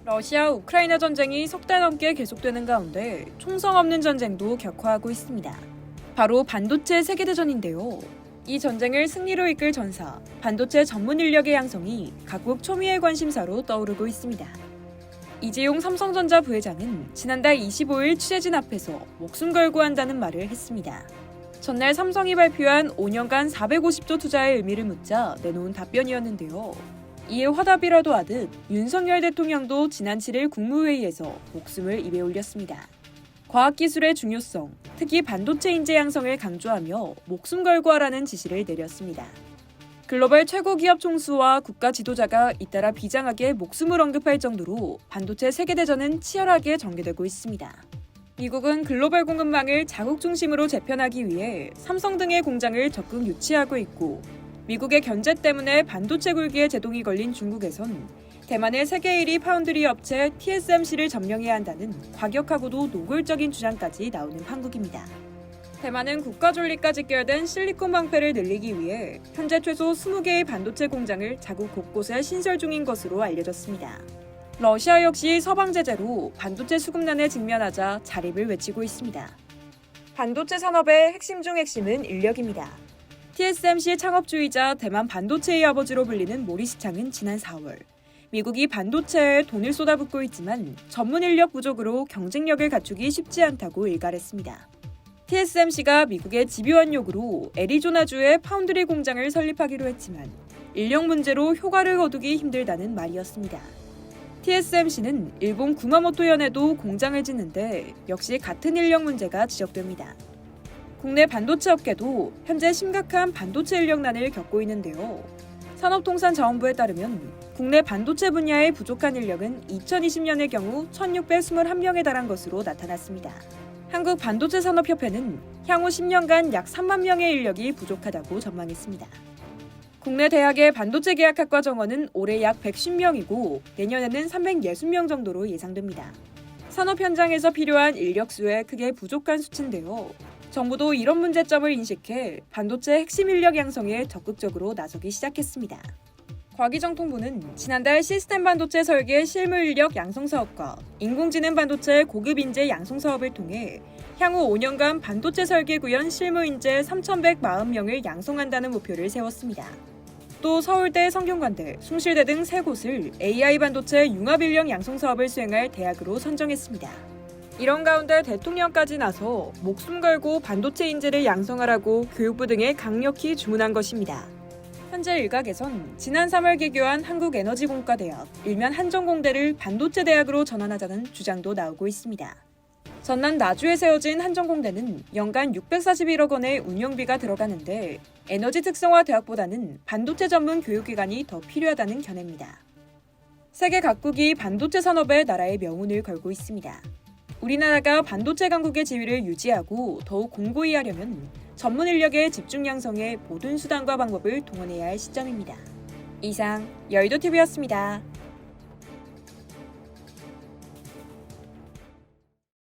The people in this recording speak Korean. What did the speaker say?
러시아 우크라이나 전쟁이 석 달 넘게 계속되는 가운데 총성 없는 전쟁도 격화하고 있습니다. 바로 반도체 세계대전인데요. 이 전쟁을 승리로 이끌 전사, 반도체 전문 인력의 양성이 각국 초미의 관심사로 떠오르고 있습니다. 이재용 삼성전자 부회장은 지난달 25일 취재진 앞에서 목숨 걸고 한다는 말을 했습니다. 전날 삼성이 발표한 5년간 450조 투자의 의미를 묻자 내놓은 답변이었는데요. 이에 화답이라도 하듯 윤석열 대통령도 지난 7일 국무회의에서 목숨을 입에 올렸습니다. 과학기술의 중요성, 특히 반도체 인재 양성을 강조하며 목숨 걸고 하라는 지시를 내렸습니다. 글로벌 최고 기업 총수와 국가 지도자가 잇따라 비장하게 목숨을 언급할 정도로 반도체 세계대전은 치열하게 전개되고 있습니다. 미국은 글로벌 공급망을 자국 중심으로 재편하기 위해 삼성 등의 공장을 적극 유치하고 있고, 미국의 견제 때문에 반도체 굴기에 제동이 걸린 중국에선 대만의 세계 1위 파운드리 업체 TSMC를 점령해야 한다는 과격하고도 노골적인 주장까지 나오는 판국입니다. 대만은 국가 존립과 직결된 실리콘 방패를 늘리기 위해 현재 최소 20개의 반도체 공장을 자국 곳곳에 신설 중인 것으로 알려졌습니다. 러시아 역시 서방 제재로 반도체 수급난에 직면하자 자립을 외치고 있습니다. 반도체 산업의 핵심 중 핵심은 인력입니다. TSMC 창업주이자 대만 반도체의 아버지로 불리는 모리스 창은 지난 4월 미국이 반도체에 돈을 쏟아붓고 있지만 전문 인력 부족으로 경쟁력을 갖추기 쉽지 않다고 일갈했습니다. TSMC가 미국의 집요한 요구로 애리조나주에 파운드리 공장을 설립하기로 했지만 인력 문제로 효과를 거두기 힘들다는 말이었습니다. TSMC는 일본 구마모토현에도 공장을 짓는데 역시 같은 인력 문제가 지적됩니다. 국내 반도체 업계도 현재 심각한 반도체 인력난을 겪고 있는데요. 산업통상자원부에 따르면 국내 반도체 분야의 부족한 인력은 2020년의 경우 1,621명에 달한 것으로 나타났습니다. 한국반도체산업협회는 향후 10년간 약 3만 명의 인력이 부족하다고 전망했습니다. 국내 대학의 반도체 계약학과 정원은 올해 약 110명이고 내년에는 360명 정도로 예상됩니다. 산업 현장에서 필요한 인력 수에 크게 부족한 수치인데요. 정부도 이런 문제점을 인식해 반도체 핵심 인력 양성에 적극적으로 나서기 시작했습니다. 과기정통부는 지난달 시스템 반도체 설계 실무 인력 양성 사업과 인공지능 반도체 고급 인재 양성 사업을 통해 향후 5년간 반도체 설계 구현 실무 인재 3,140명을 양성한다는 목표를 세웠습니다. 또 서울대, 성균관대, 숭실대 등 3곳을 AI 반도체 융합 인력 양성 사업을 수행할 대학으로 선정했습니다. 이런 가운데 대통령까지 나서 목숨 걸고 반도체 인재를 양성하라고 교육부 등에 강력히 주문한 것입니다. 현재 일각에선 지난 3월 개교한 한국에너지공과대학, 일면 한전공대를 반도체 대학으로 전환하자는 주장도 나오고 있습니다. 전남 나주에 세워진 한전공대는 연간 641억 원의 운영비가 들어가는데 에너지 특성화 대학보다는 반도체 전문 교육기관이 더 필요하다는 견해입니다. 세계 각국이 반도체 산업에 나라의 명운을 걸고 있습니다. 우리나라가 반도체 강국의 지위를 유지하고 더욱 공고히 하려면 전문 인력의 집중 양성에 모든 수단과 방법을 동원해야 할 시점입니다. 이상 여의도TV였습니다.